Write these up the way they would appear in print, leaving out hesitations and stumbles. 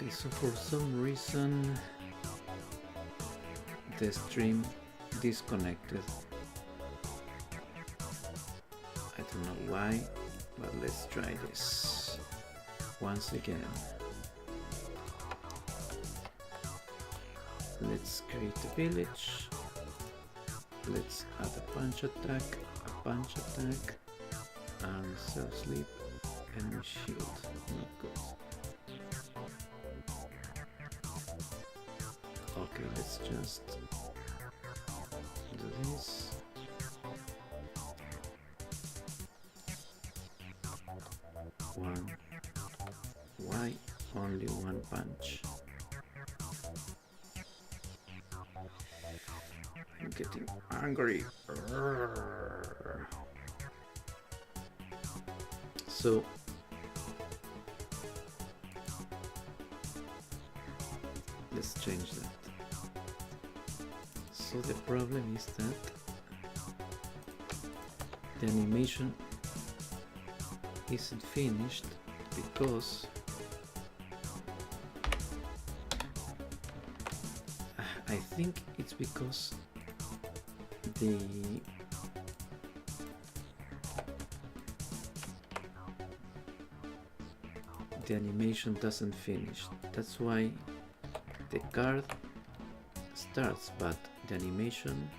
Okay, so for some reason the stream disconnected. I don't know why, but let's try this once again. Let's create a village. Let's add a punch attack, and self-sleep, enemy shield. Not good. Okay, let's just do this. One. Why only one punch? I'm getting angry. So let's change that. So the problem is that the animation isn't finished because I think it's because the animation doesn't finish. That's why the card starts, but the animation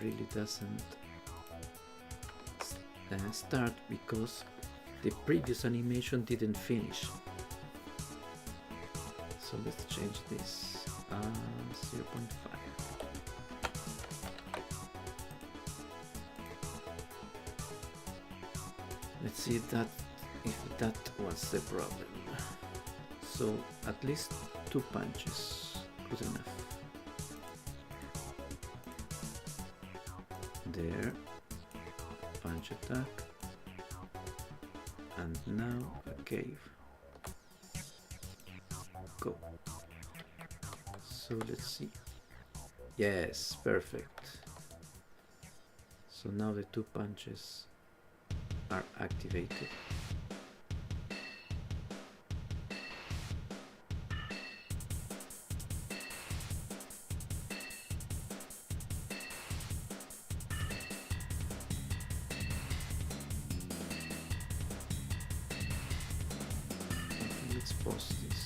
really doesn't start because the previous animation didn't finish. So let's change this 0.5. Let's see if that was the problem. So at least 2 punches, good enough. There, punch attack, and now a cave. Go. So let's see. Yes, perfect. So now the 2 punches are activated. Let's pause this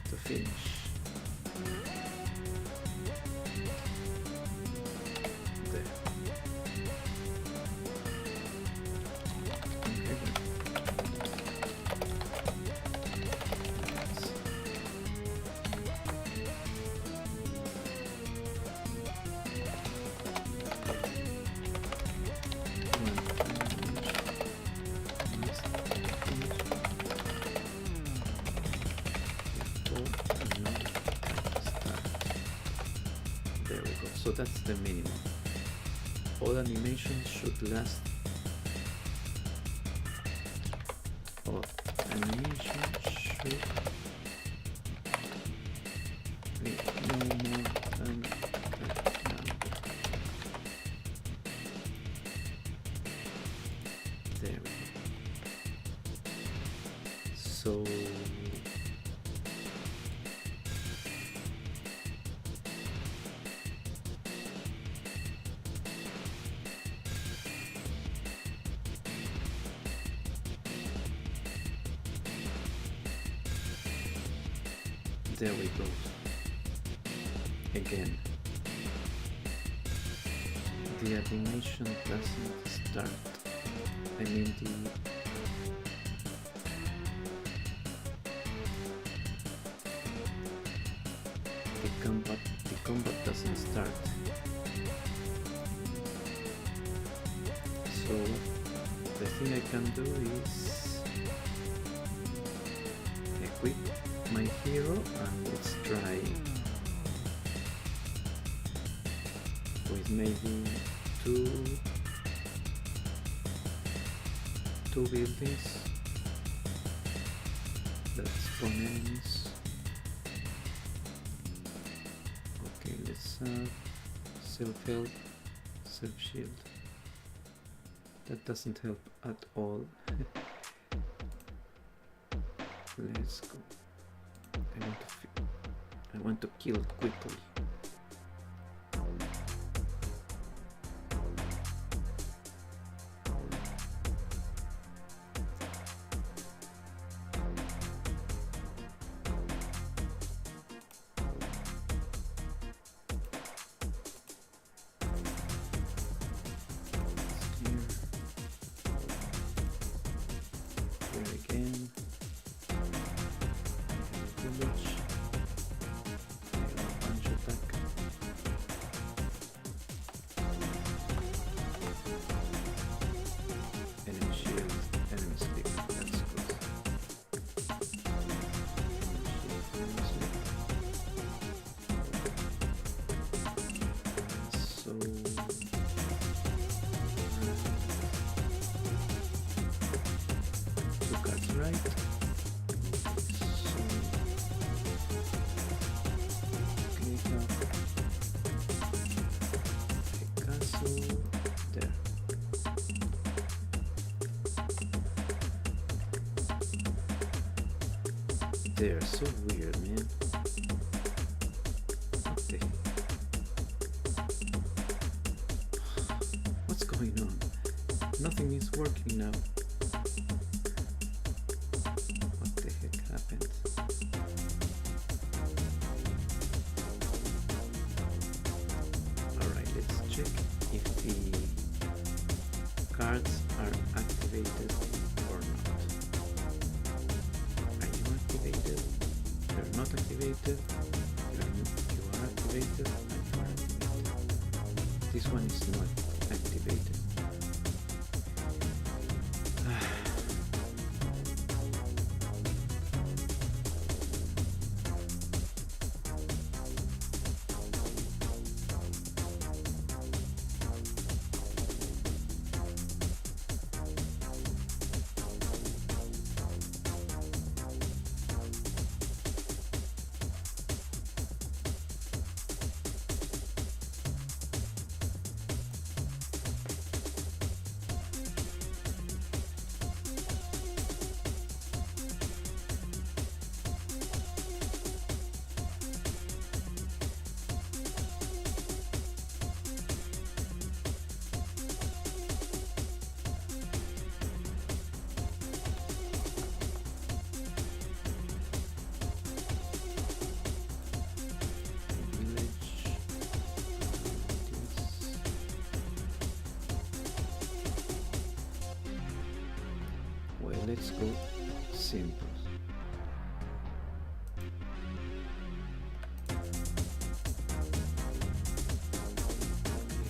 to finish. So that's the minimum. All animations should last. All animations should be no more than there we go. So there we go. Again, the animation doesn't start. I mean the combat doesn't start. So the thing I can do is equip my hero and let's try with maybe two buildings that spawn enemies. Okay, let's self-help self shield. That doesn't help at all. Let's go. I want to kill it quickly. They're so weird, man. What the heck? What's going on? Nothing is working now. What the heck happened? Alright, let's check if the cards are activated or not. They're not activated. You are activated and you are activated. This one is not activated. Let's go simple.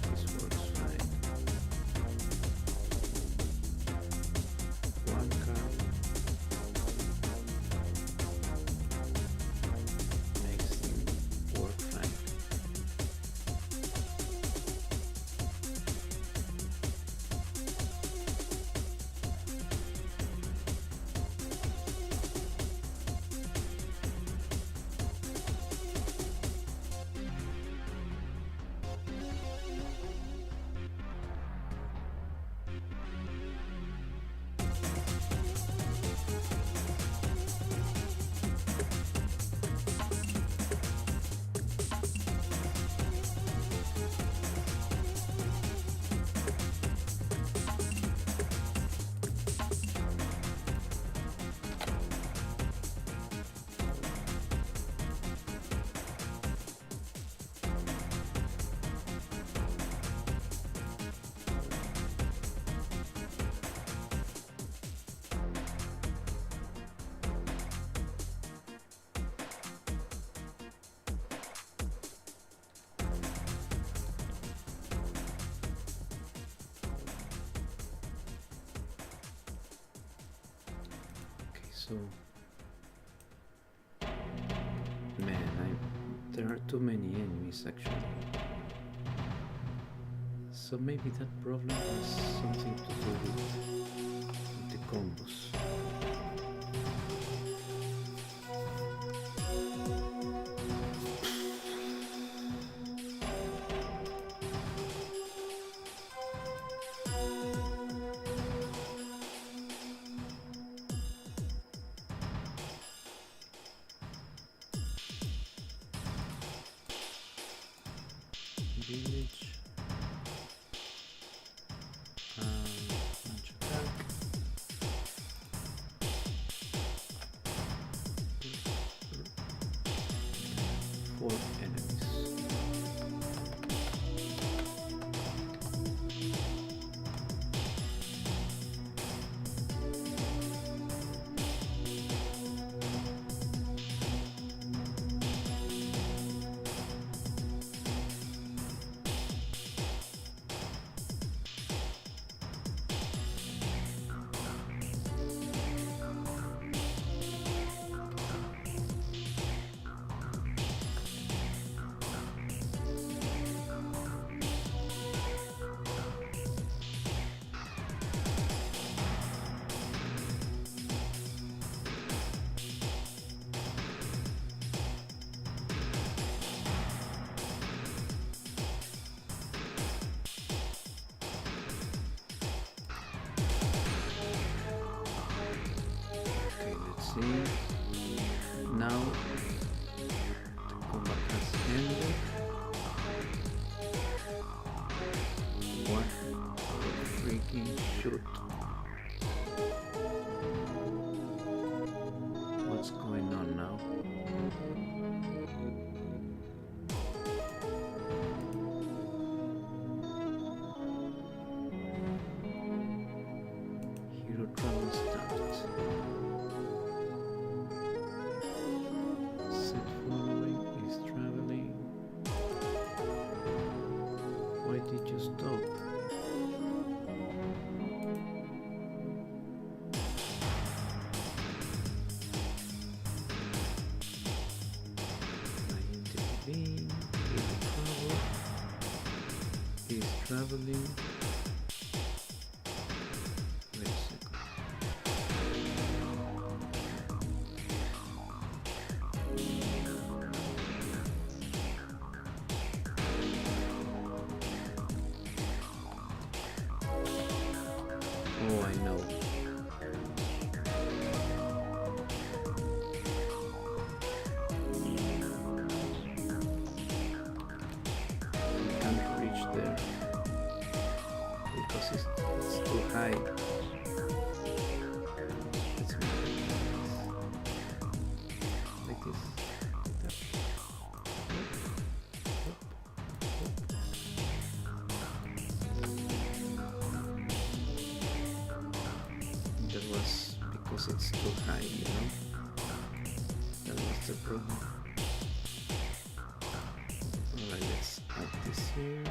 This works fine. One card makes them work fine. So, man, there are too many enemies actually. So maybe that problem has something to do with the combos. village. Launch attack. 4 enemies. See, now the combat has ended. What the freaking shoot? What's going on now? Hero travel start. Did you stop? I intervene. He's traveling. Wait a second. Oh, I know. You can't reach there because it's too high. Let's make it like this. That was because it's too high, you know? That was the problem. Alright, let's add this here.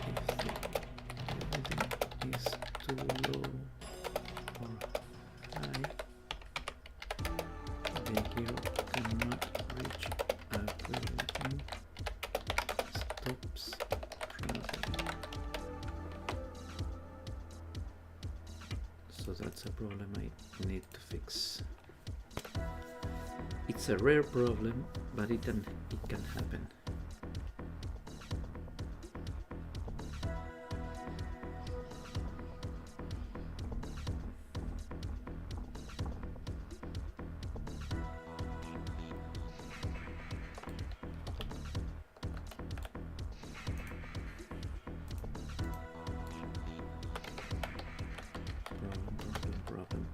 If the building is too low or high, the hero cannot reach a building. Stops traveling. So that's a problem I need to fix. It's a rare problem, but it can happen. Problem.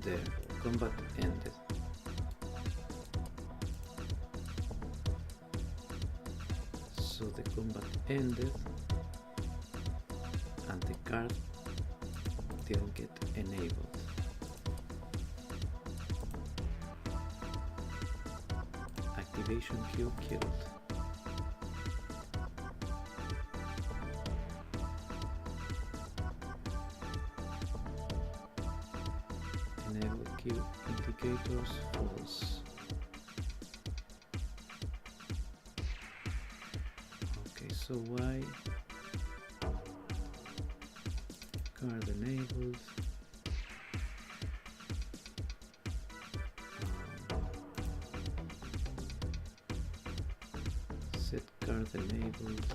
There, combat ended. So the combat ended and the card didn't get enabled. Activation queue killed. Enable queue indicators false. Okay, so why card enabled? Set card enabled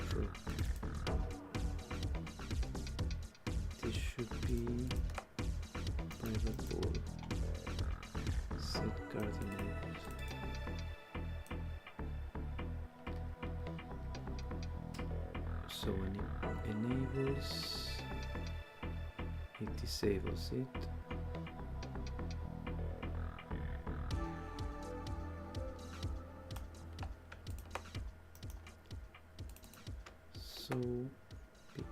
true. This should be private pool. Set card enabled. So when it enables, it disables it. So big.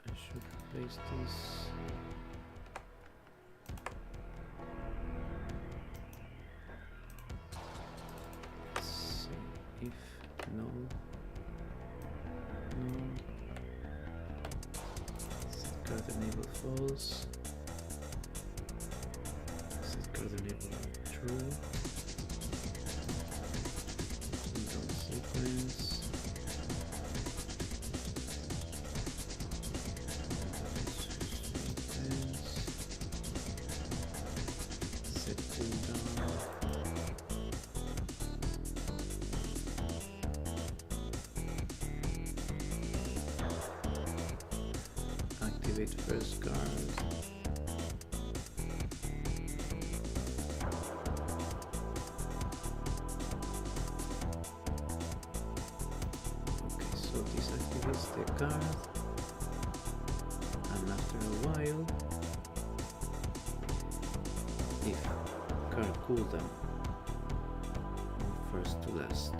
I should replace this. Let's see if no. Set card enable false. Set card enable true. Sequence. Set cooldown. Activate first card. Deactivates the card, and after a while, if card cooldown, first to last.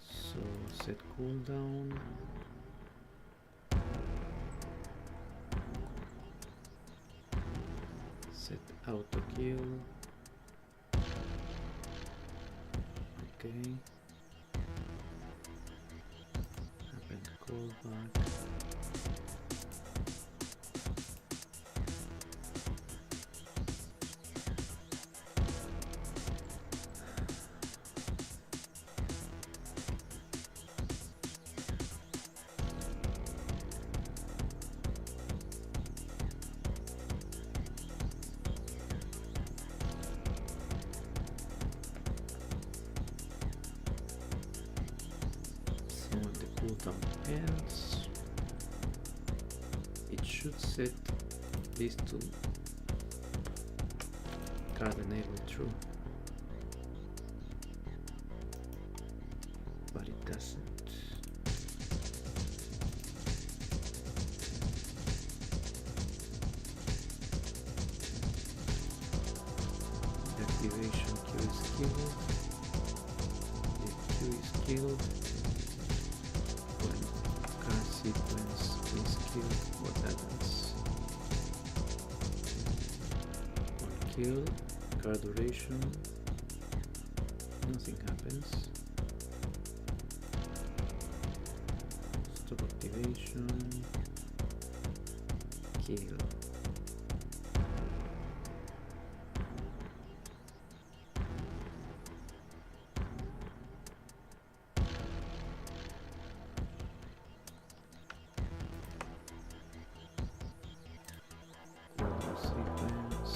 So set cooldown. Set auto kill. Okay. Happen callback. Cooldown ends. It should set this to card enable true, but it doesn't. The activation queue is killed. The queue is killed. Sequence is killed, what happens? On kill, card duration, nothing happens. Stop activation, kill. Sequence.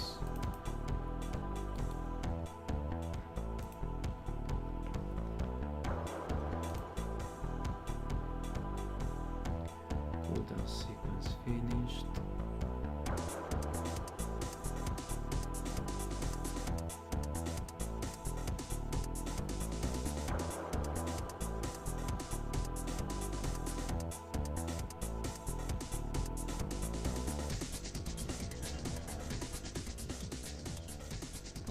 Cooldown sequence finished.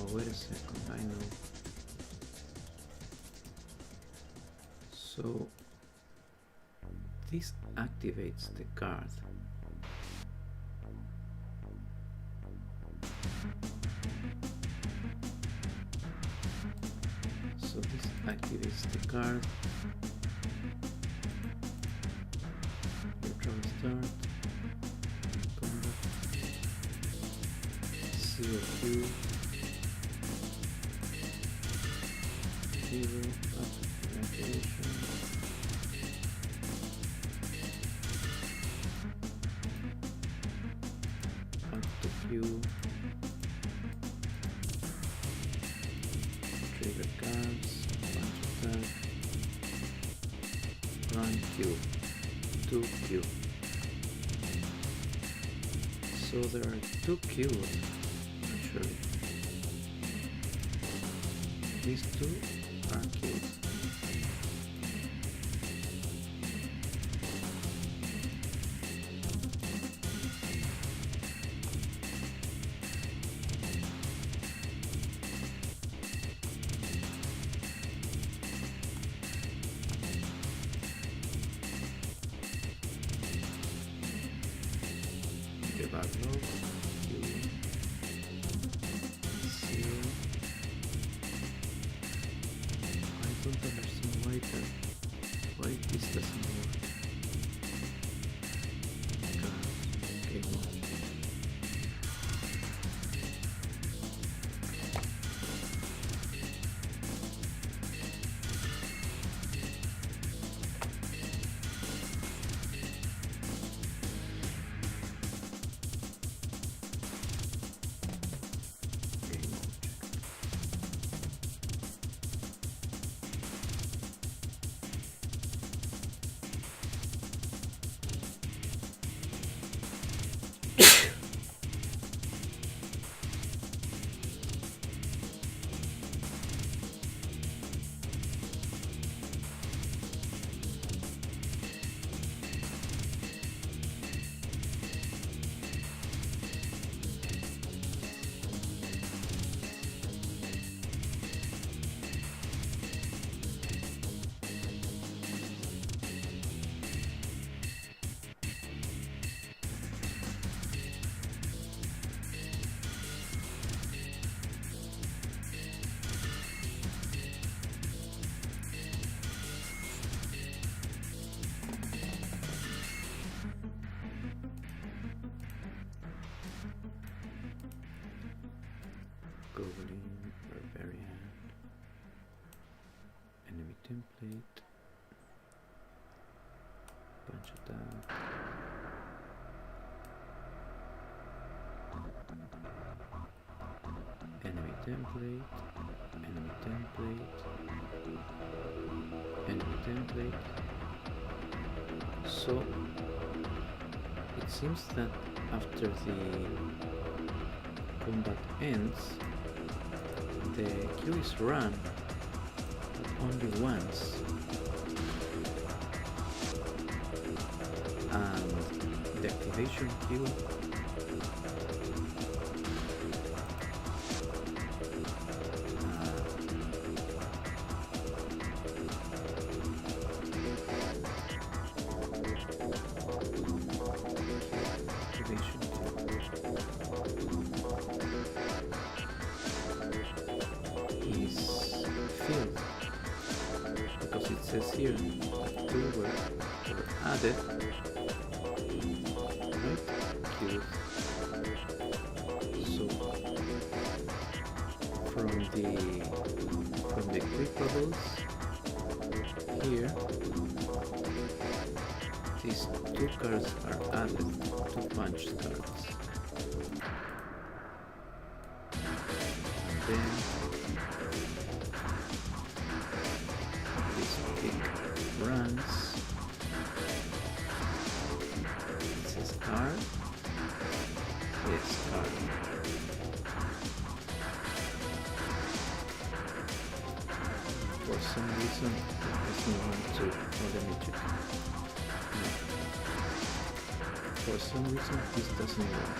Oh, wait a second, I know. So this activates the card. So this activates the card. Neutral start. Combat. Zero Q. Zero after activation. Up to Q. Trigger cards. Punch attack. Run Q. 2Q. So there are 2 Qs actually. These 2 are Qs. Deckbuilder, Q, 0. I don't understand why this doesn't work. Okay, well. Goblin, Barbarian, enemy template, punch attack, enemy template, enemy template, enemy template. So it seems that after the combat ends, the Q is run, but only once, and the activation Q because it says here that 2 were added, right? Cubes. So from the clickables here, these 2 cards are added to punch cards, and then runs. It says card. Yes, card. For some reason, it doesn't want to. Oh, let me check. No. For some reason, this doesn't work.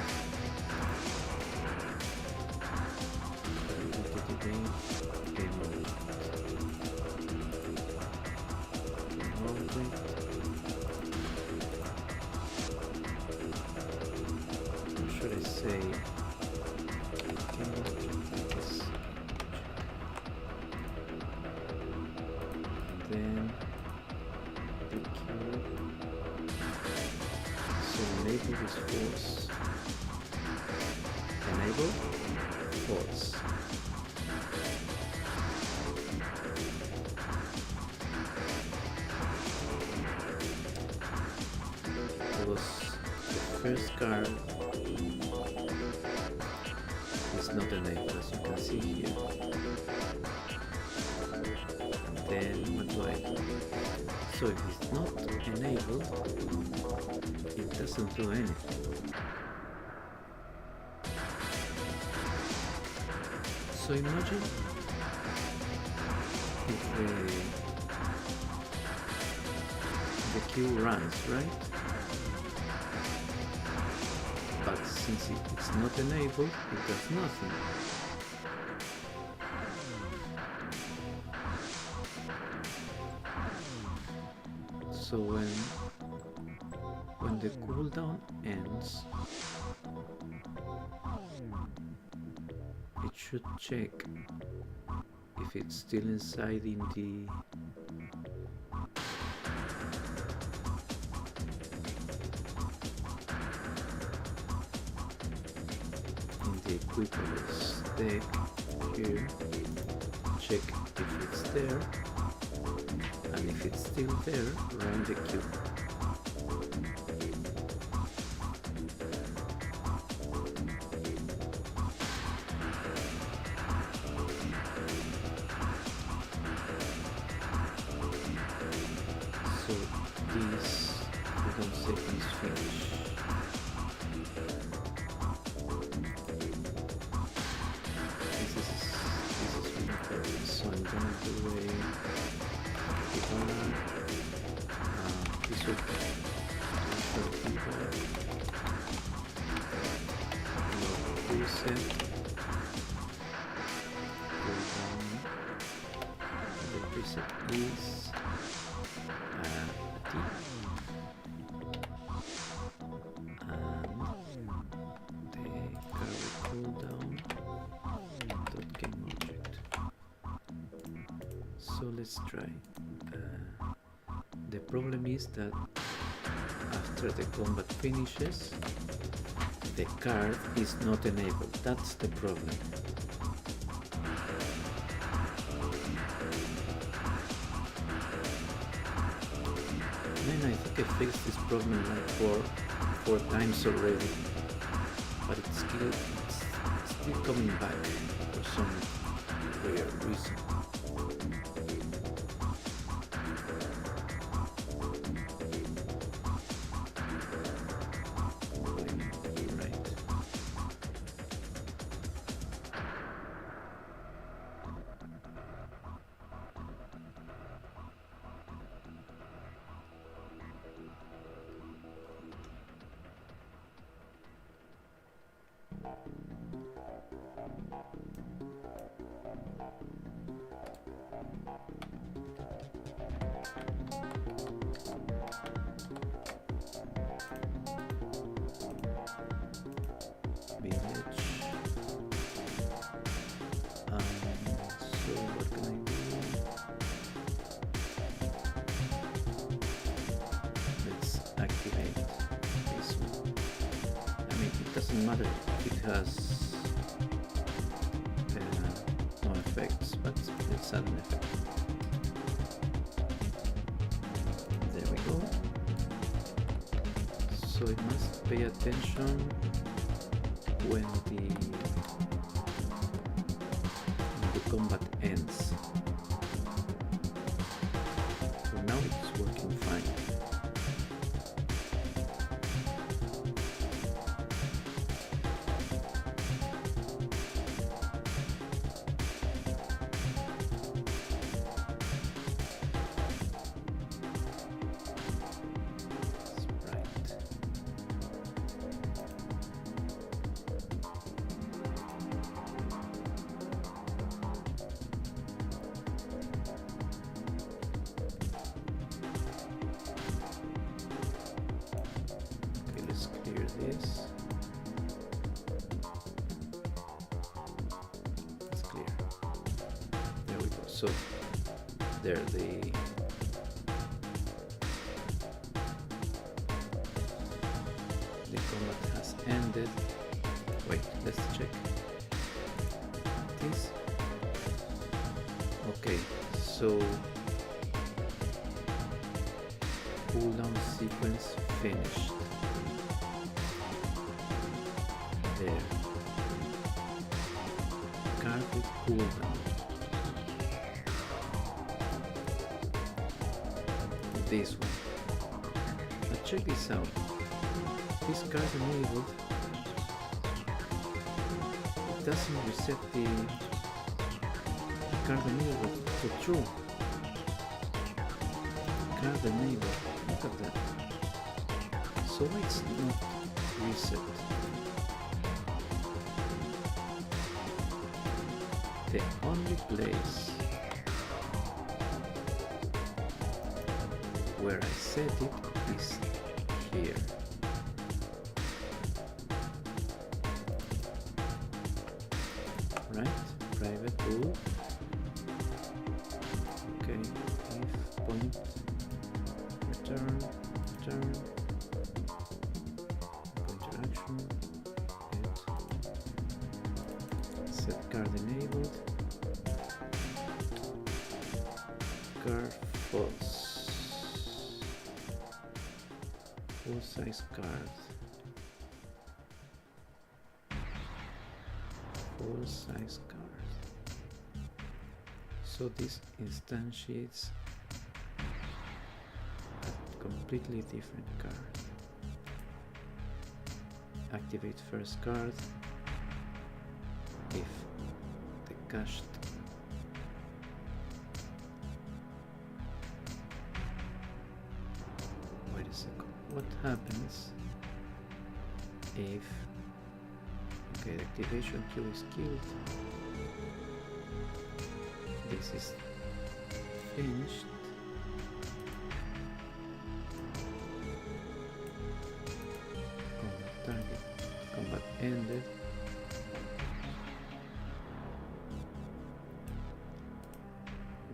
enable, false. Because the first card is not enabled, as you can see here. And then what do I do? So if it's not enabled, it doesn't do anything. So imagine if the queue runs, right? But since it's not enabled, it does nothing. So when the cooldown ends, it should check if it's still inside in the equivalence deck here, check if it's there, and if it's still there, run the queue. So this, we don't say is finished. So I'm gonna do this will preset, the preset is T, and the carry cooldown dot game object. So let's try. The problem is that after the combat finishes, the card is not enabled. That's the problem. Then I think I fixed this problem like four times already, but it's still coming back for some weird reason. Doesn't matter if it has no effects, but it's an effect. There we go. So it must pay attention when the combat ends. For now it's working fine. This. It's clear. There we go. So there the combat has ended. Wait, let's check this. Okay, so cooldown sequence finished. There. Card with cooldown. This one. Now check this out. This card enabled. It doesn't reset the card enabled to true. Card enabled. Look at that. So it's not reset. The only place where I set it is here. Right? Private tool. Okay, if point return pointer action hit set card enabled card false full size card full size card. So this instantiates a completely different card. Activate first card if the cached wait a second, what happens if okay, the activation queue is killed. This is finished. Combat target. Combat ended.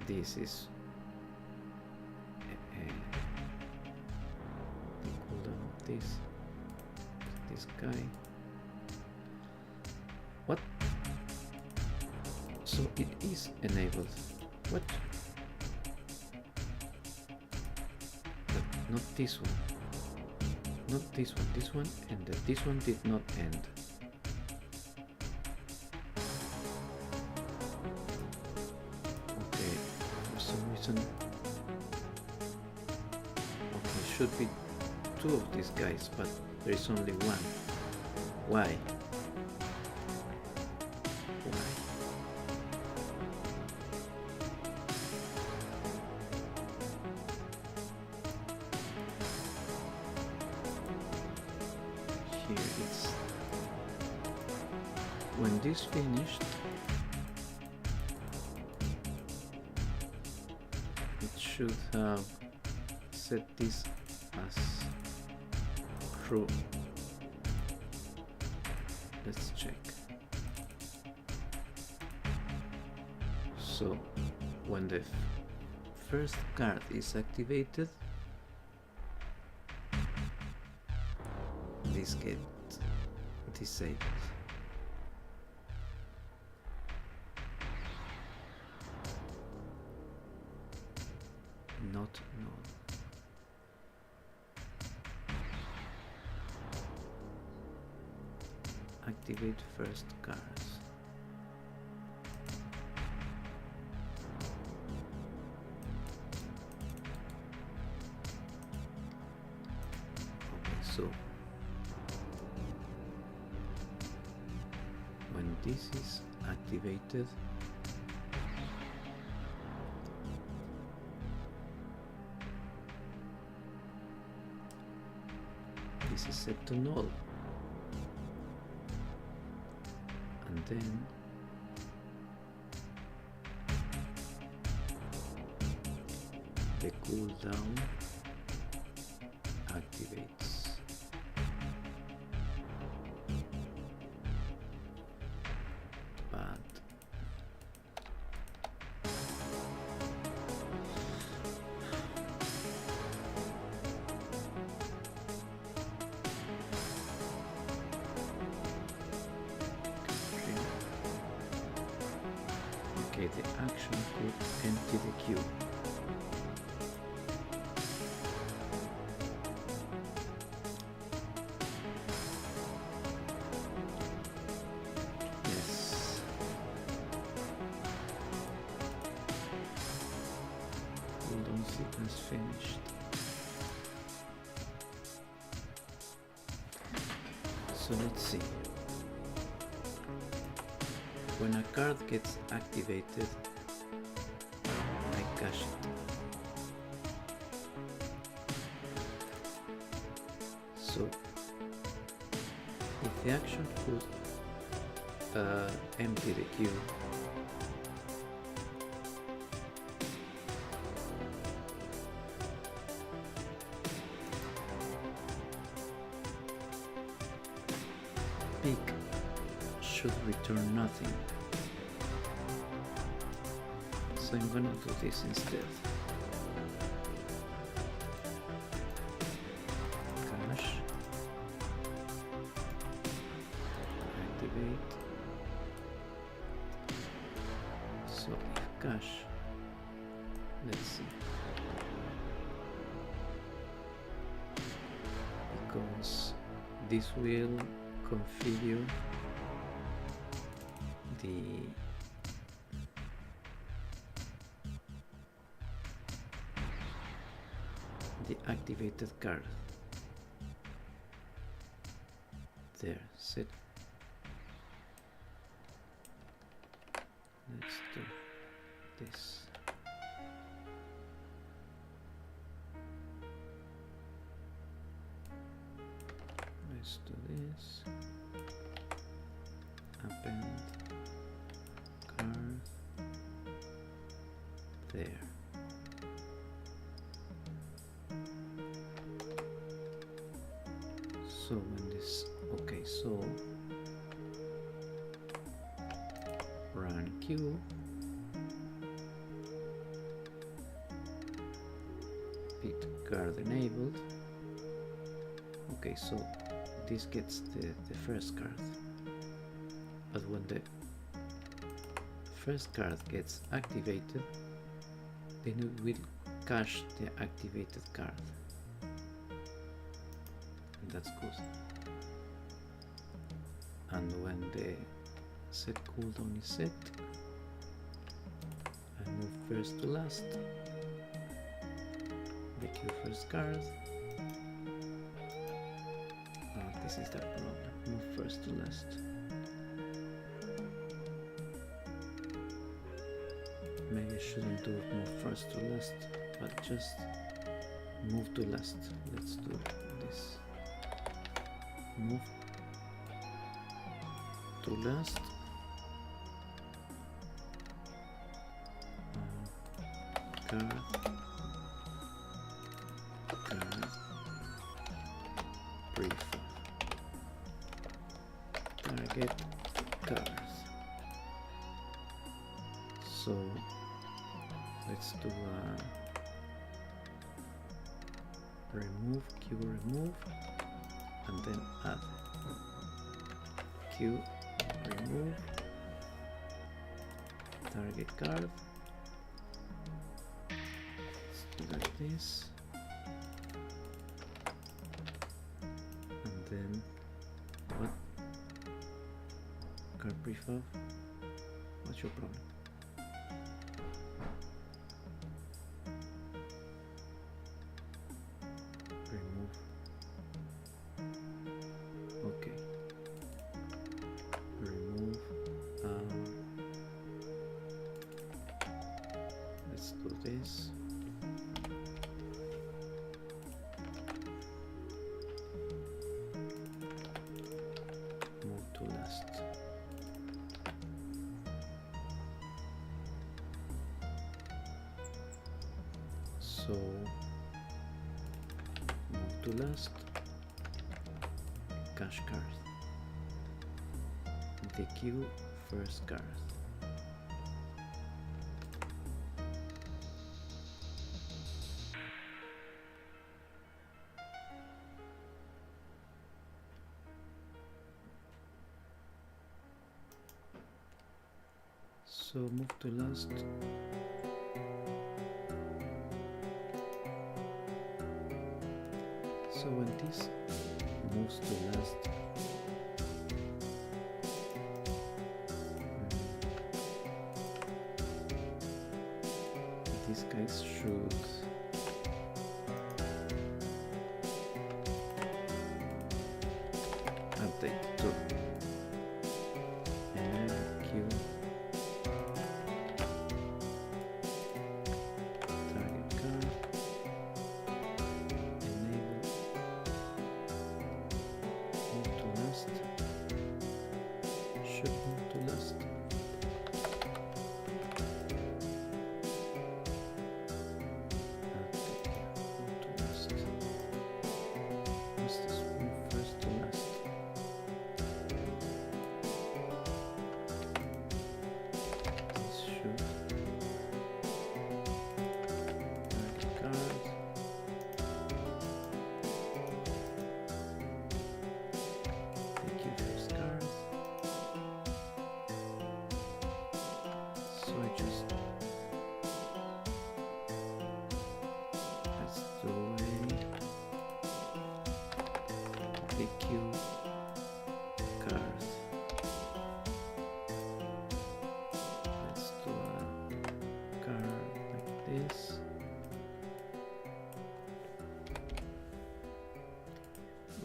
This is the cooldown of this guy. What? So it is enabled. What? But not this one. Not this one. This one ended. This one did not end. Okay, for some reason. Okay, should be two of these guys, but there is only one. Why? When this finished, it should have set this as true. Let's check. So when the first card is activated, this gets disabled. Not known. Activate first cards. Okay, so when this is activated, this is set to null, and then the cooldown activates. But Okay, the action could empty the queue. Yes. Cooldown sequence finished. So let's see. When a card gets activated, I cash it. So if the action could empty the queue, pick should return nothing. So I'm gonna do this instead. Cash. Activate. So if cash, let's see. Because this will configure the activated card. There, set. Let's do this. Let's do this. Append card there. So when this, okay, so run queue, pit card enabled. Okay, so this gets the first card, but when the first card gets activated, then it will cache the activated card. And that's good. And when the set cooldown is set, I move first to last, the queue first card. This is the problem. Move first to last. Maybe I shouldn't do move first to last, but just move to last. Let's do this. Move to last. Card. Brief. Target cards. So let's do remove, queue remove, and then add queue remove, target card. Let's do like this, and then what? Card prefab. What's your problem? Remove. Okay. Remove. Let's do this. Move to last. So move to last, cash card, the queue first card. So move to last. So when this moves to last, these guys should update too. And queue target card, enable move to last, should move to last.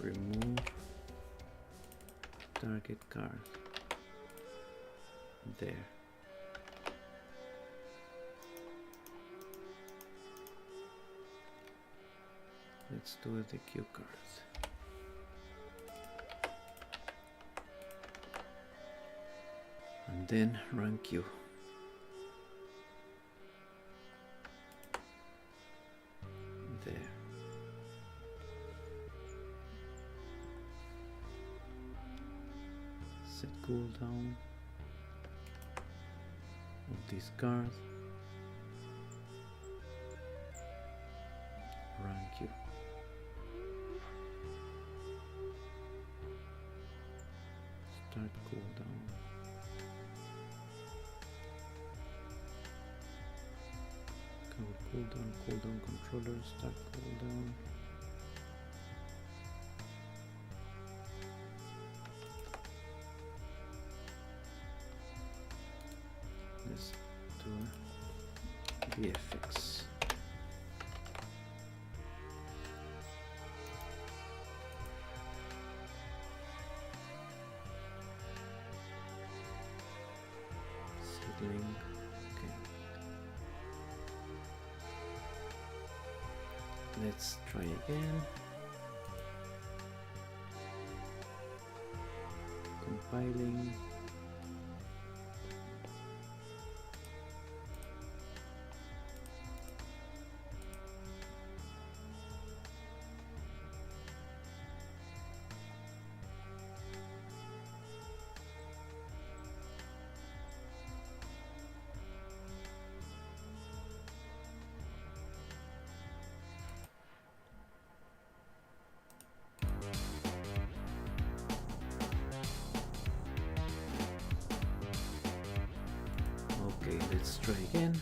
Remove target card there. Let's do the cue cards. And then run queue. There. Set cooldown of this card. Run queue. Start cooldown. Cooldown controller, start cooldown. Let's do VFX. Settling. Okay. Let's try again. Compiling. Okay, let's try again.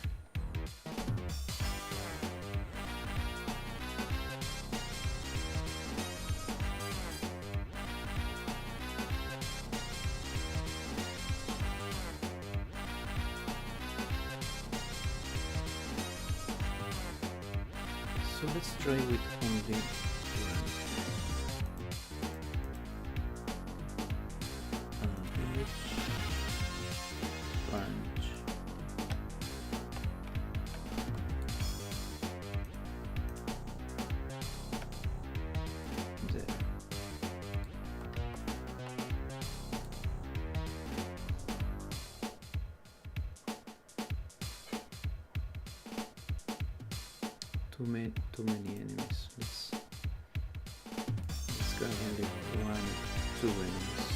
So let's try with only one. Village, branch. There. Too many enemies. Let's grab only 1, 2 enemies.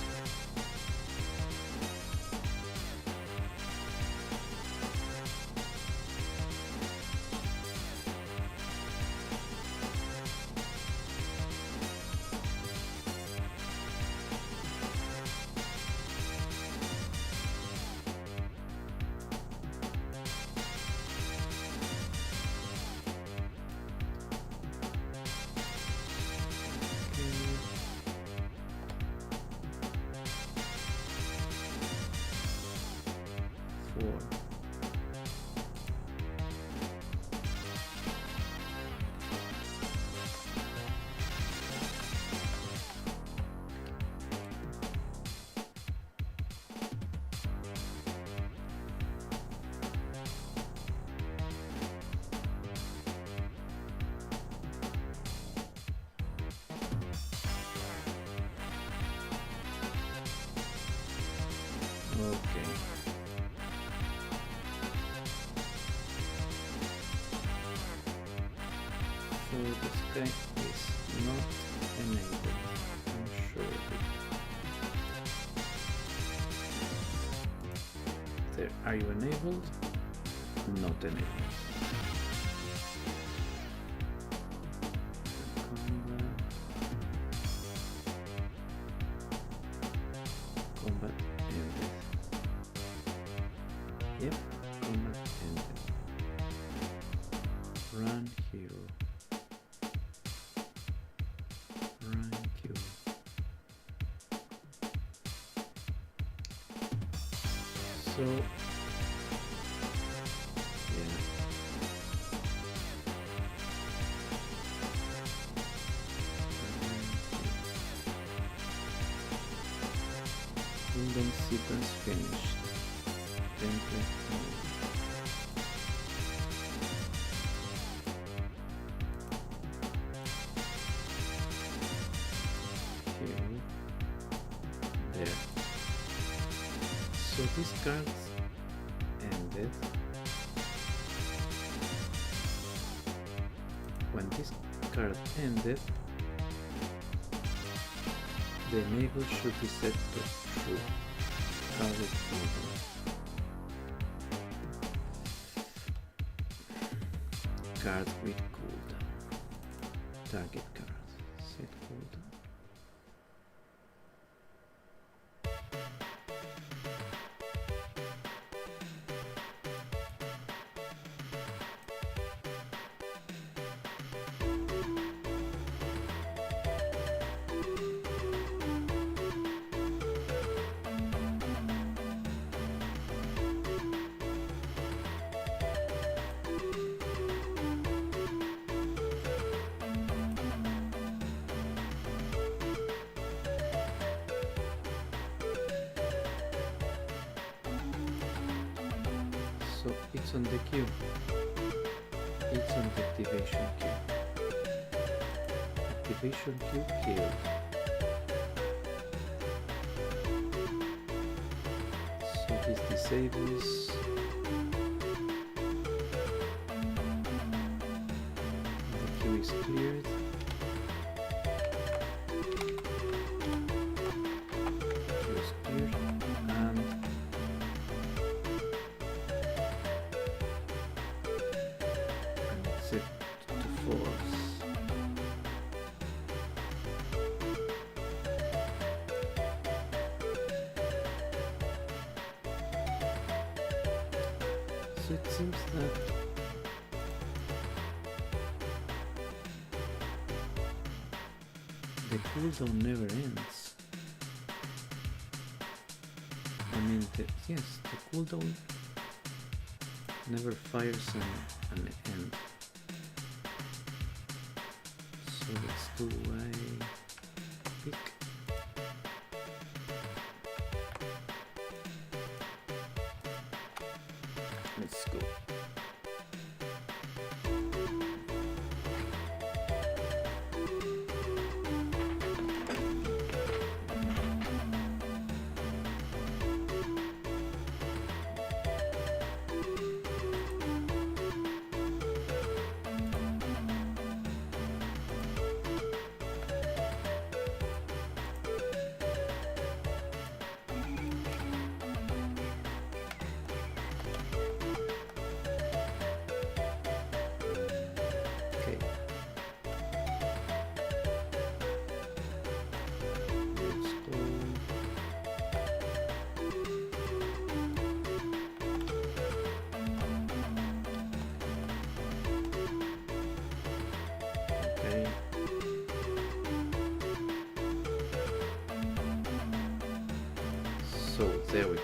before. Okay. So this guy is not enabled. I'm sure of it. There, are you enabled? Not enabled. Combat ended. Yep, combat ended. Run hero. Run hero. So yeah. Kingdom sequence finished. Template mode. Here. There. So these cards ended. When this card ended, the enable should be set to true. Target counter. Card with cooldown. Target card. Set cooldown. So it's on the queue. It's on the activation queue. Activation queue killed. So this disables the queue is cleared. Queue is cleared and set to force. So it seems that the cooldown never ends. I mean, yes, the cooldown never fires an end. So let's do a pick. Let's go. Okay. Let's go. Okay. So there we go.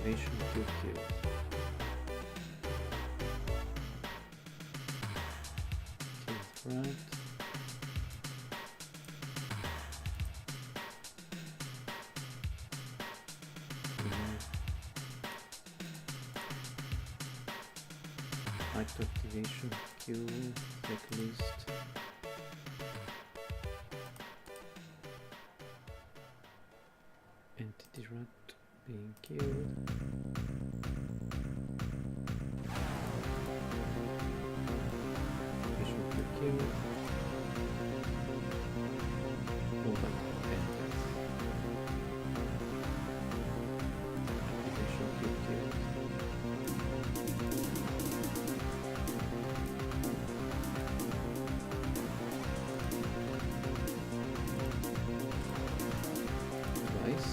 activation kill kill. Right. Active activation queue checklist. Entity rat being killed. Visual kill. Mobile endless. Activation kill kill. Twice.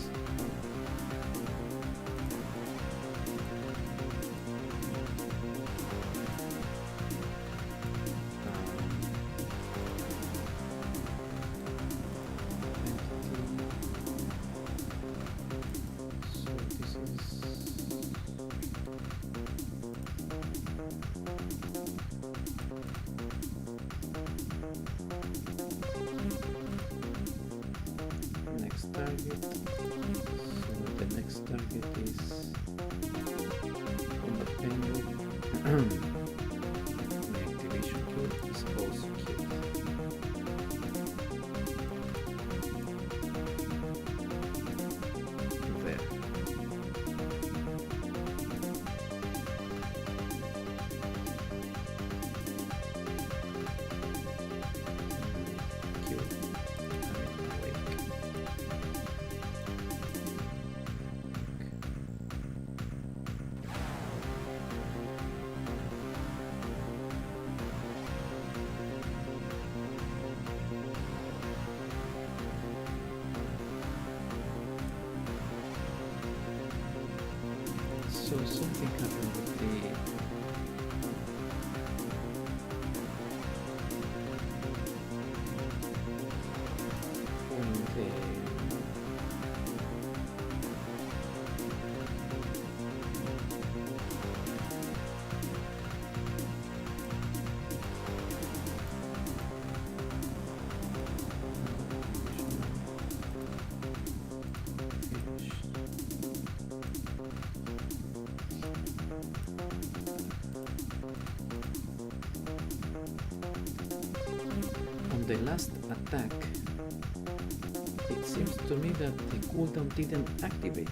Next target. So the next target is combat pendant. The activation kill is also killed. There. Kill. Awake. So something happened with the when the on the last attack, it seems to me that the cooldown didn't activate.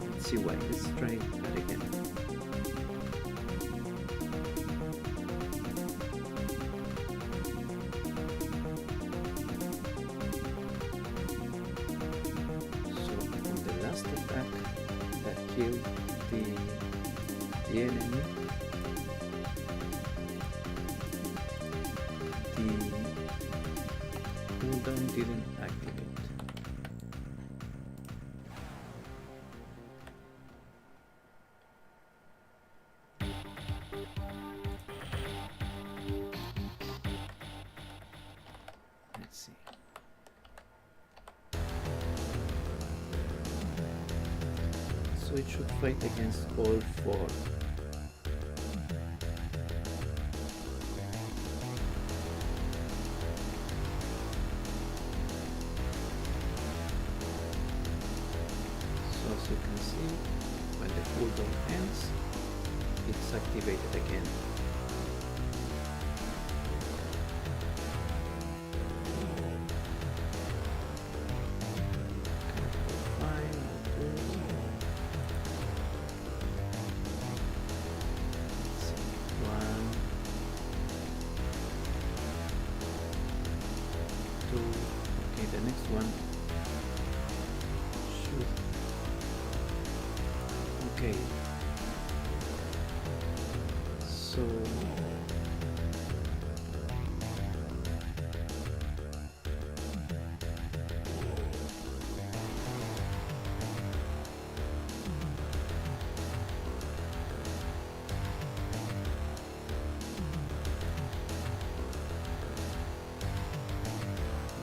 Let's see why. Let's try that again. So on the last attack that killed the enemy, the cooldown didn't activate. Let's see. So it should fight against all four. As you can see, when the cooldown ends, it's activated again. Fine, let's see. 1, 2. Okay, the next one should. Okay, so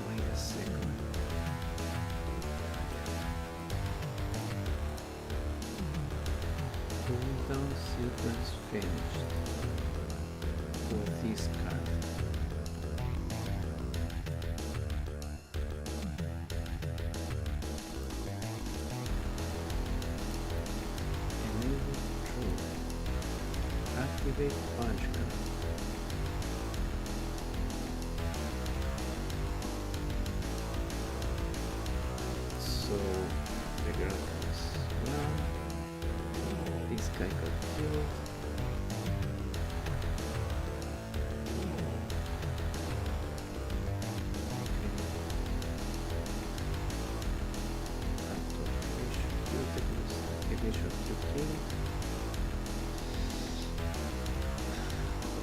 wait a second. cooldown sequence finished for this card. Enable true. Activate punch card. So the graph is one. This guy got killed.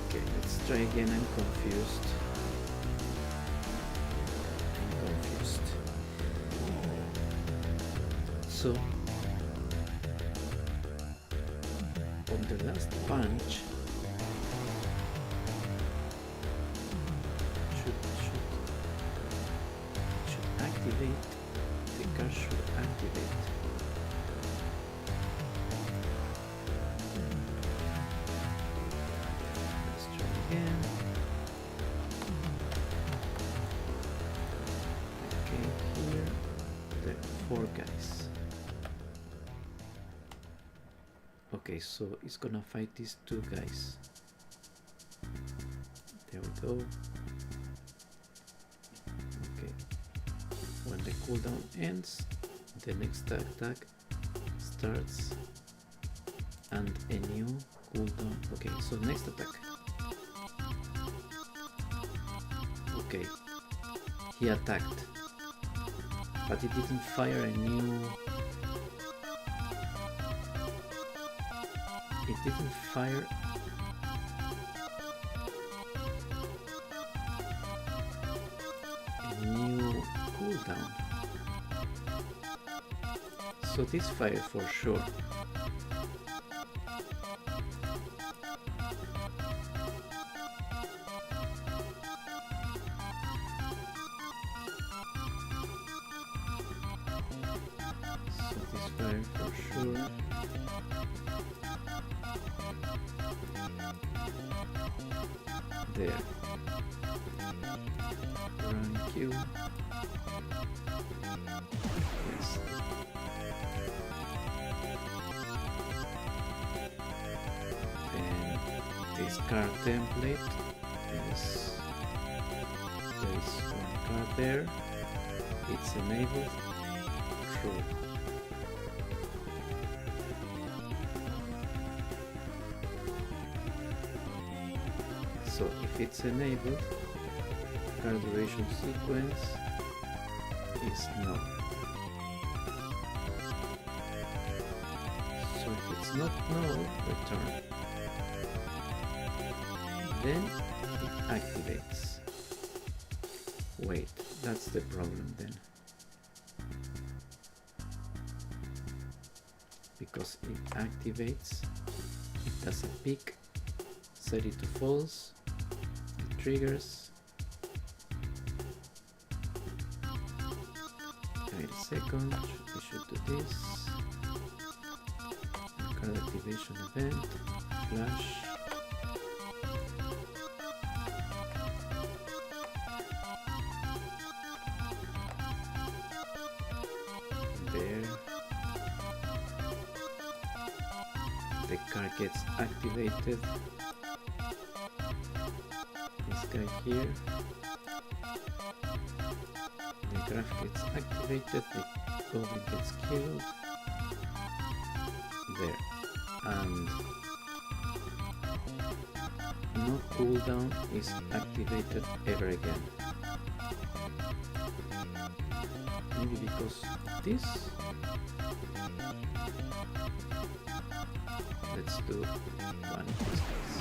Okay, let's try again. I'm confused. So on the last punch should activate. The card should activate. Let's try again. Okay, here the 4 guys. Okay, so it's gonna fight these 2 guys. There we go. Okay. When the cooldown ends, the next attack starts and a new cooldown. Okay, so next attack. Okay. He attacked, but it didn't fire a new. It didn't fire a new cooldown. So this fire for sure. So this fire for sure. There. Run Q. Yes. Then this card template is there is 1 card there. It's enabled. True. So if it's enabled, card duration sequence is null. So if it's not null, return. Then it activates. Wait, that's the problem then. Because it activates, it does a pick, set it to false, triggers. Wait a second, we should do this. Card activation event, flash. There. The card gets activated. This guy here, the graph gets activated, the goblin gets killed, there, and no cooldown is activated ever again. Maybe because this. Let's do one of these guys.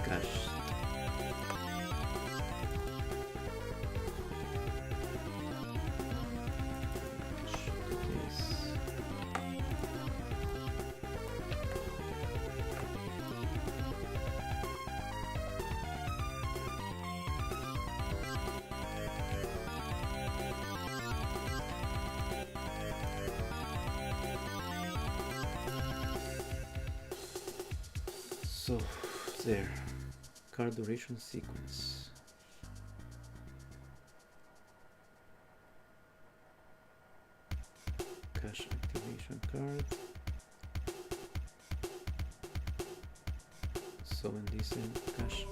Gosh. So there, card duration sequence. Cache activation card. So in this end, cache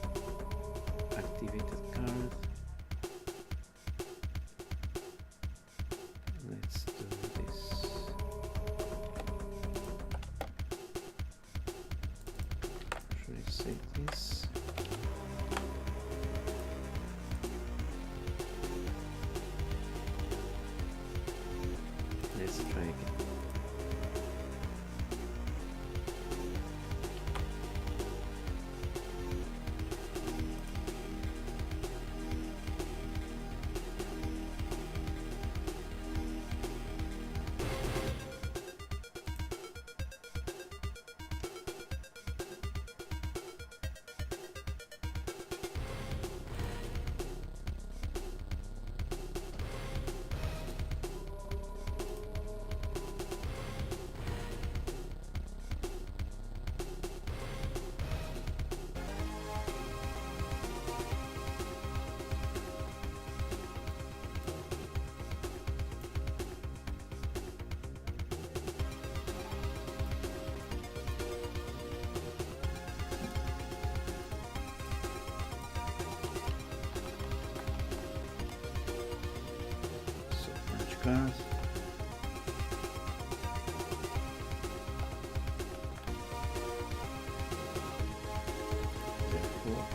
activated card. Let's do this. Should I save this? Let's try again. Card. Therefore,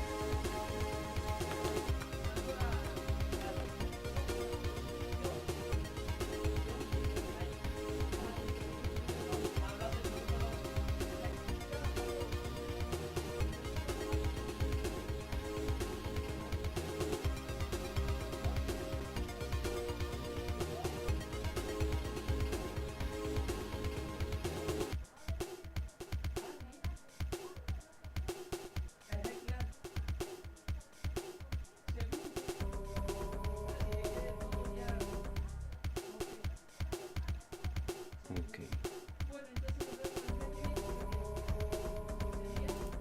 okay.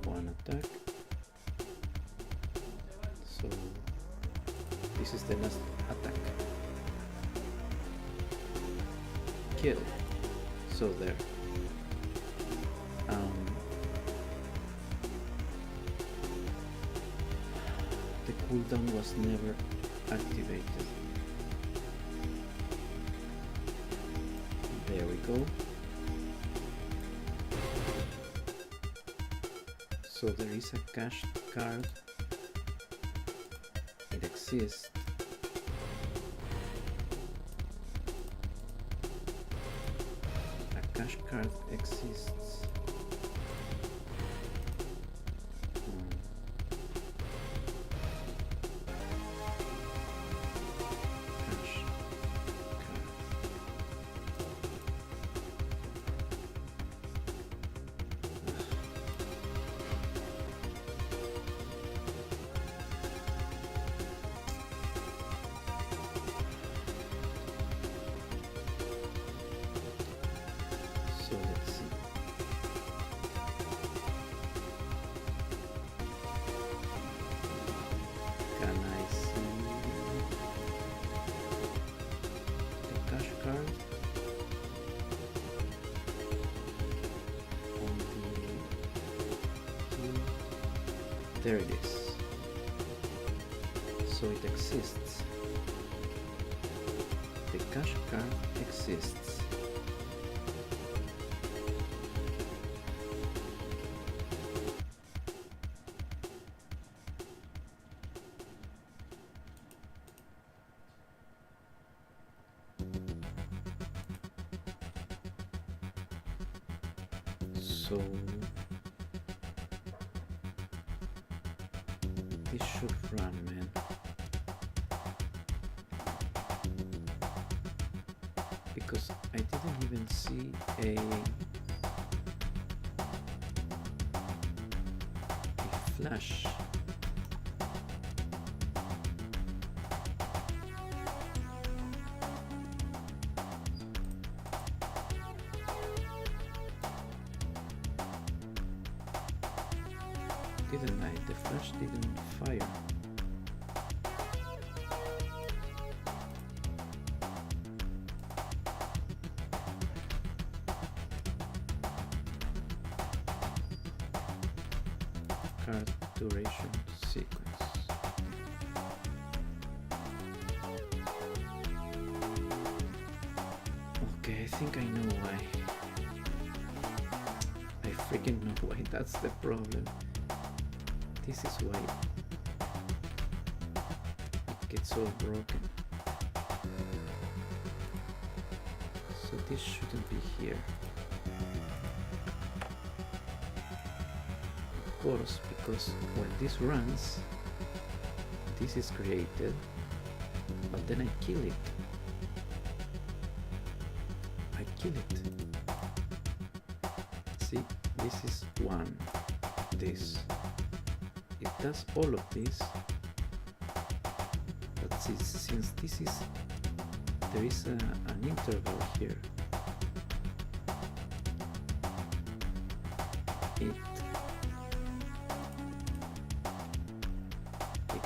One attack. So this is the last attack. Kill. So there. The cooldown was never activated. There we go. So there is a cache card. It exists. A cache card exists. So let's see. Can I see the cash card on the there it is. So it exists. The cash card exists. So this should run, man. Because I didn't even see a flash. didn't I? The flash didn't fire. Card duration sequence. Okay, I think I know why. I freaking know why. That's the problem. This is why it gets all broken. So this shouldn't be here. Of course, because when this runs, this is created, but then I kill it. I kill it. See, this is one. This. It does all of this, but since this is, there is an interval here, it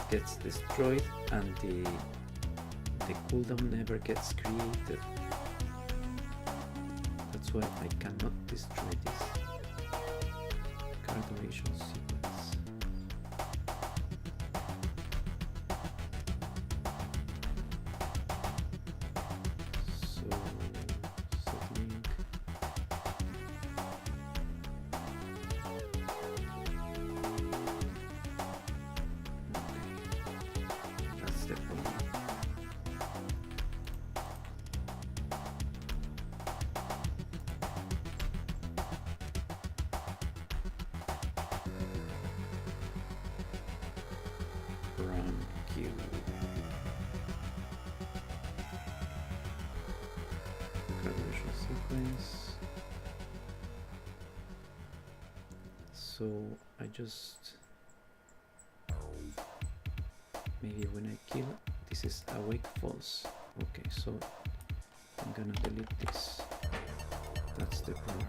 gets destroyed and the cooldown never gets created. That's why I cannot destroy this card duration sequence. Run, kill. Graduation sequence. So I just, maybe when I kill, this is awake false. Okay, so I'm gonna delete this. That's the problem.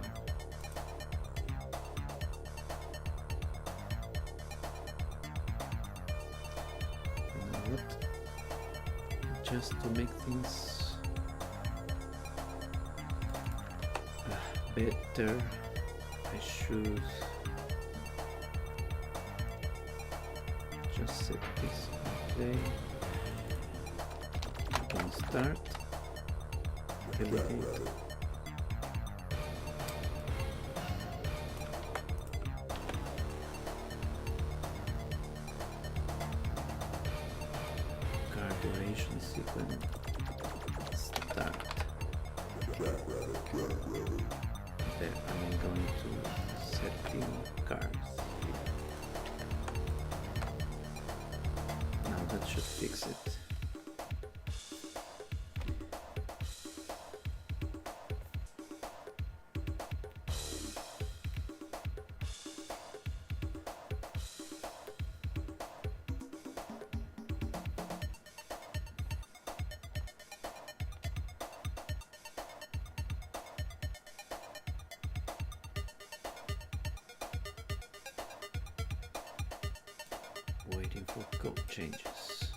Just to make things better, I should just set this on play. I can start, delegate. Duration sequence start. There, I'm going to set the cards. Now that should fix it. Waiting for code changes.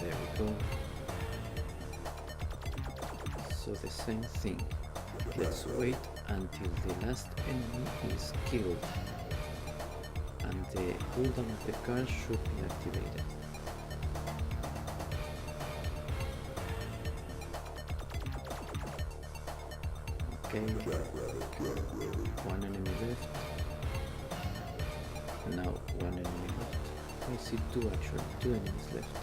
There we go. So the same thing. Let's wait until the last enemy is killed and the cooldown of the card should be activated. Okay, one enemy left. Now one enemy left. I see two actually, two enemies left.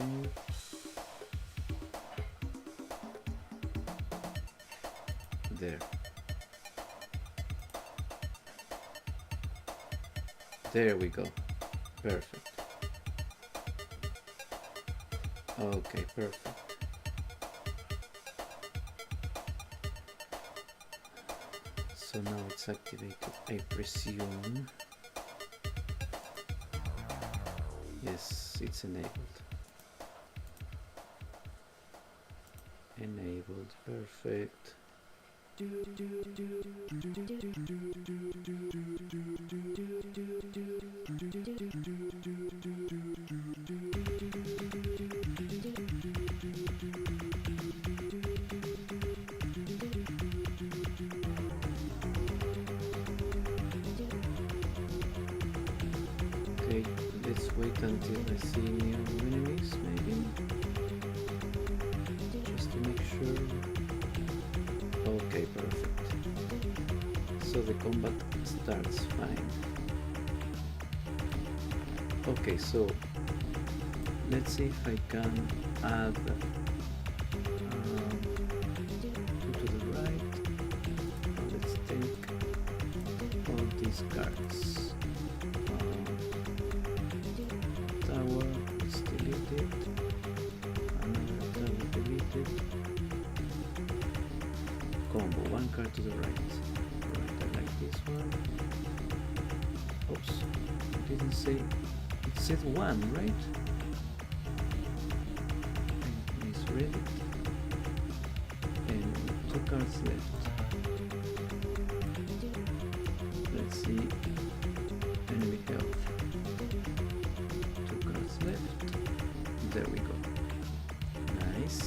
mode. There. There we go. Perfect. Okay, perfect. So now it's activated, I presume. Yes, it's enabled. Enabled, perfect. Okay, let's wait until I see new enemies, maybe, just to make sure. Okay, perfect. So the combat starts fine. Okay, so let's see if I can add two to the right. Let's take all these cards. Tower is deleted. Another tower deleted. Combo, one card to the right. Right, I like this one. Oops, it didn't say, it said one, right? I misread it. And 2 cards left. Let's see, enemy health. 2 cards left. There we go. Nice.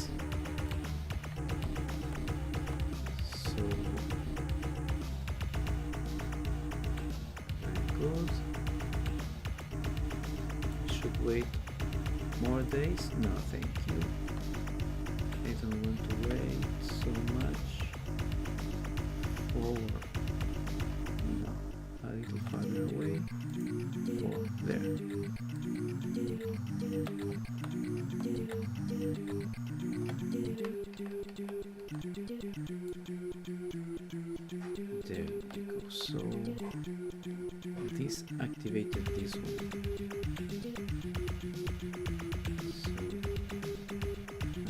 So very good. Should wait more days? No, thank you. I don't want to wait so much. Forward. No, a little farther away. Oh, there. There we go. So this activated this one. So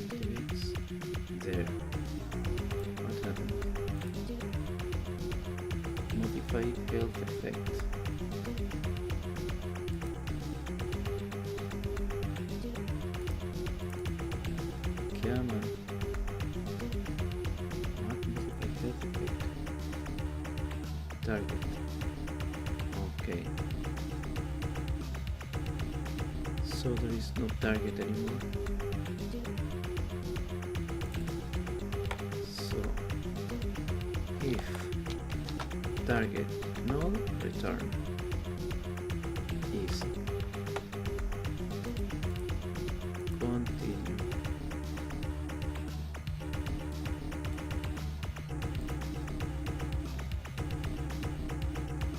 activates there. What happened? Modify health effect. Come on. What modify health effect? Target. Okay. So there is no target anymore. So if target null, return. Easy. Continue.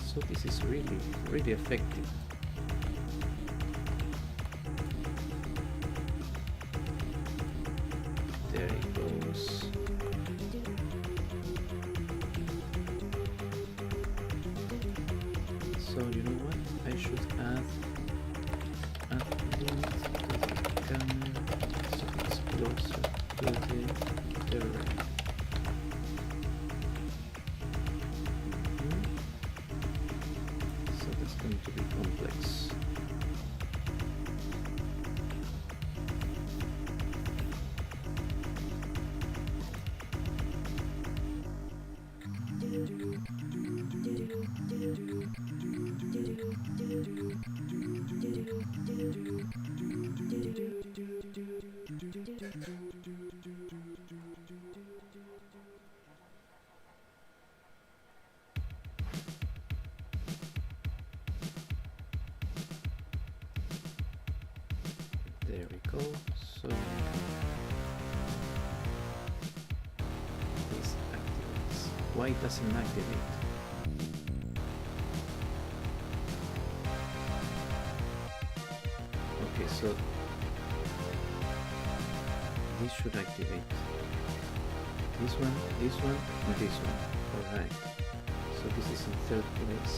So this is really effective. There it goes. So you know what? I should add limit to the camera so it's closer to the terrain. So that's going to be complex. There we go. So this activates. Why it doesn't activate? Okay, so this should activate. This one, and this one. Alright. So this is in third place.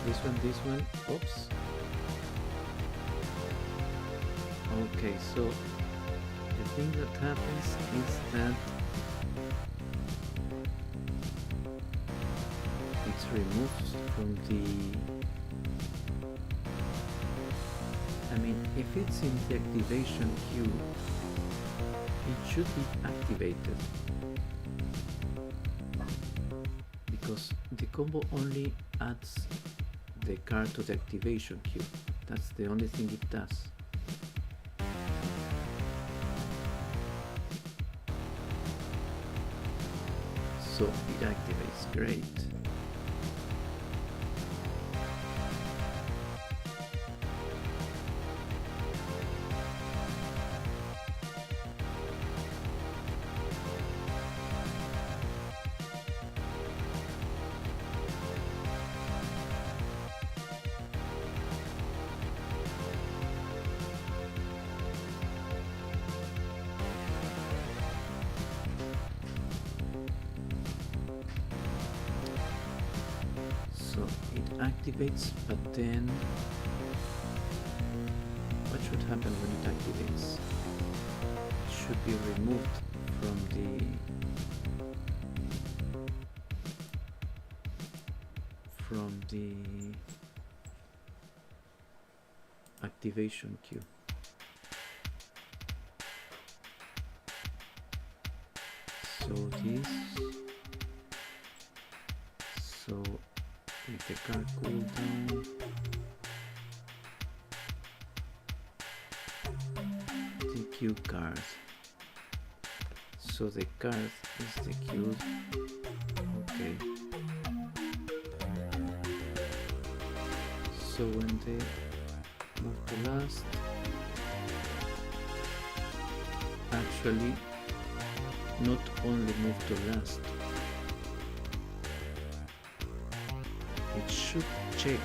This one, oops. Okay, so the thing that happens is that it's removed from the... I mean, if it's in the activation queue, it should be activated, because the combo only adds the card to the activation queue. That's the only thing it does. So it activates, great. Activates, but then what should happen when it activates? It should be removed from the activation queue. So this, so with the card cooldown, the queue card. So the card is the queue. Okay. So when they move to last, actually not only move to last, it should check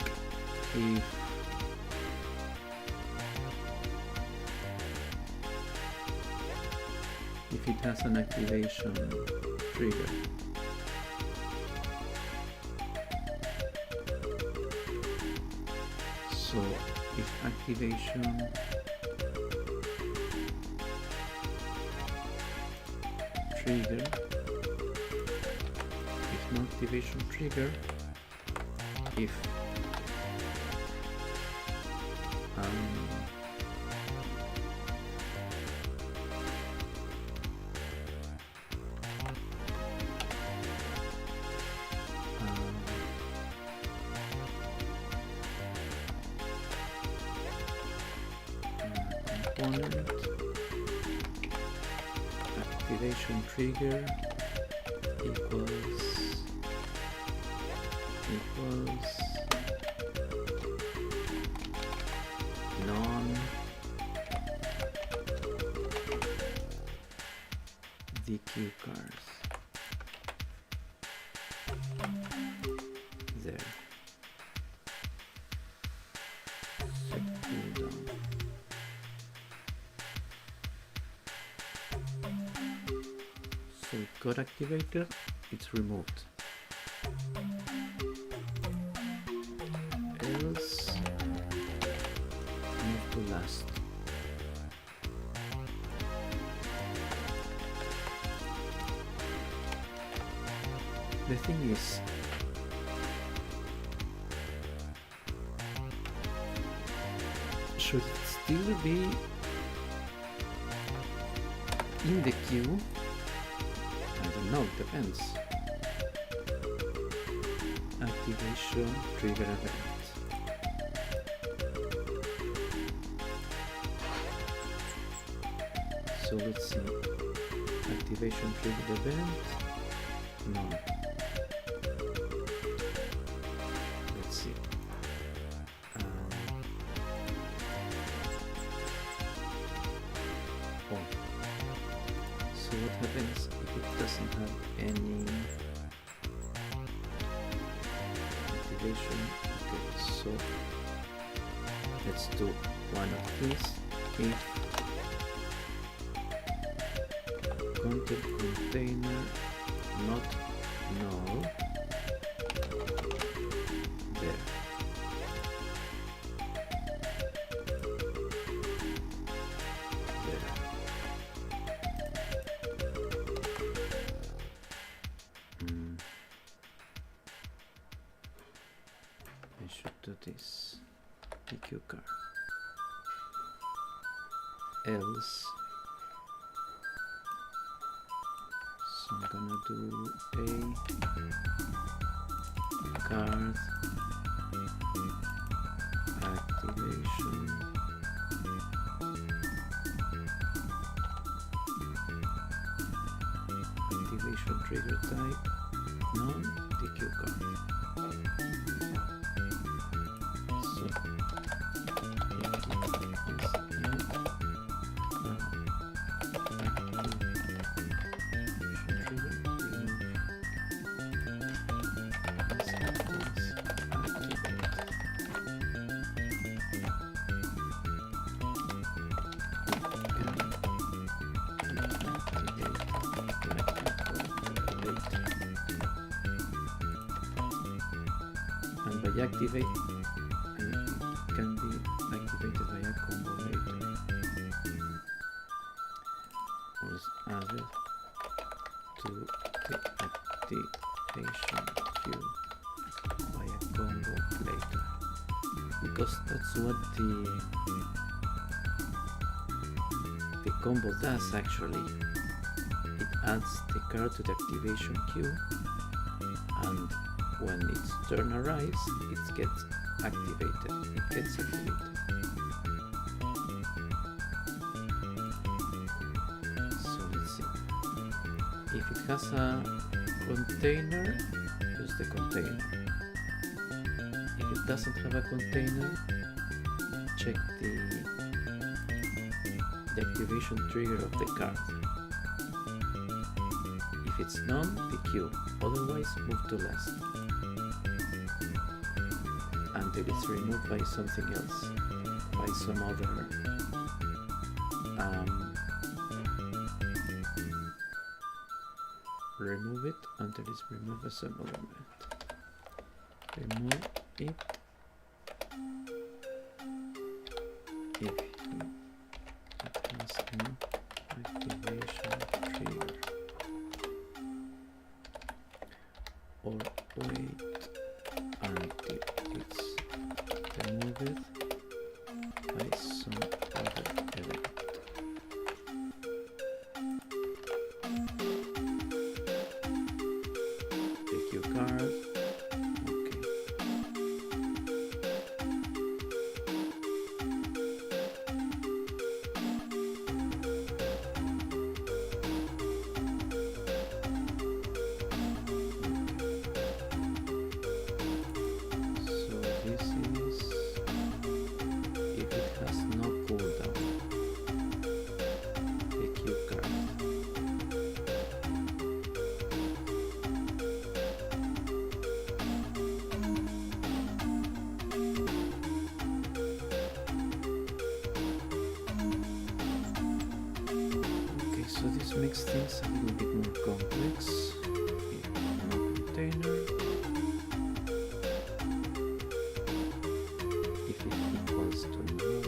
if it has an activation trigger. So if activation trigger, if no activation trigger, if component activation trigger equals non DQ cards. There. Set cooldown. So it got activated, it's removed. Else move to last. The thing is, should it still be in the queue? I don't know, it depends. Activation trigger event. So let's see. Activation trigger event. No. Let's see. Oh. So what happens if it doesn't have any activation? Okay, so let's do one of these. If content container not null. There. I should do this. PQ car. Else. So I'm gonna do a card activation. Activation trigger type non-DQ card. So activate, and it can be activated by a combo later. Was added to the activation queue by a combo later, because that's what the combo does actually. It adds the card to the activation queue, and when its turn arrives, it gets activated. So let's see. If it has a container, use the container. If it doesn't have a container, check the activation trigger of the card. If it's none, the queue. Otherwise, move to last until it's removed by something else, by some other remove it until it's removed by some other method. Remove it if it has no activation trigger, or wait until it's removed by some other event. Pick your card. Okay. So this is if it has no cooldown. Pick your card. Okay, so this makes things a little bit more complex. No container. If it equals to null,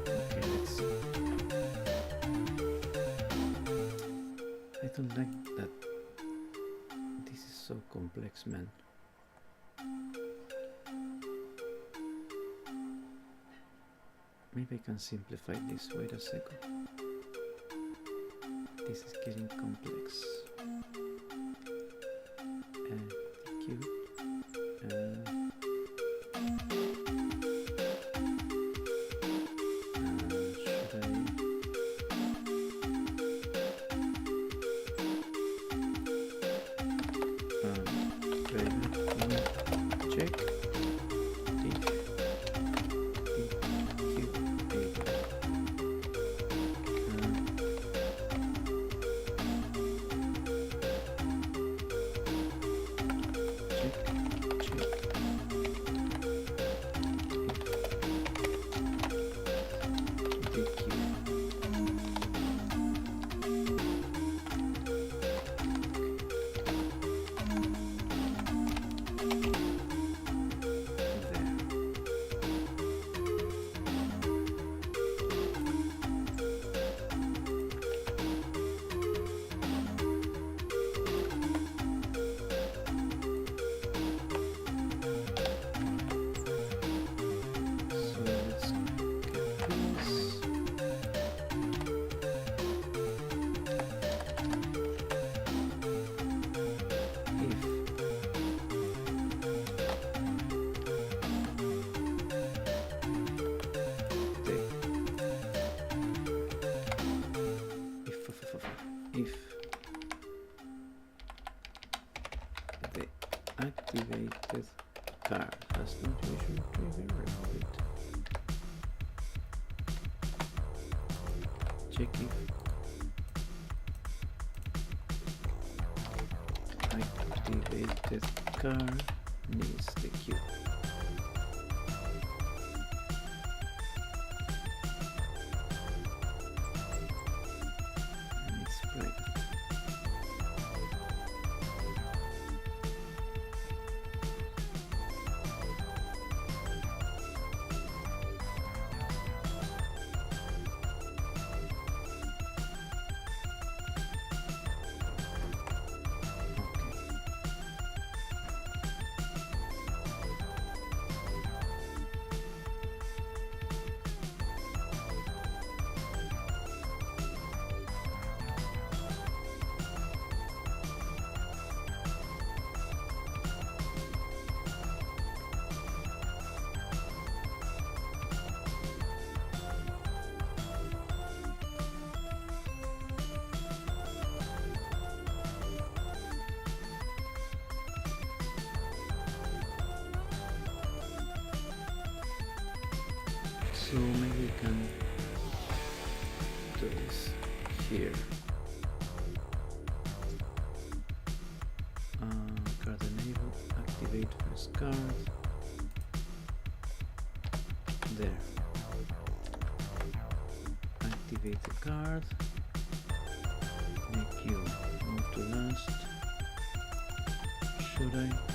okay, let's see. I don't like that. This is so complex, man. Maybe I can simplify this. Wait a second. This is getting complex. Thank you. Should I? Check if activated card. Has no activation trigger, remove it. Check if activated card needs the cube. And it's present. So maybe we can do this here. Card enable, activate first card. There. Activate the card. Make you move to last. Should I?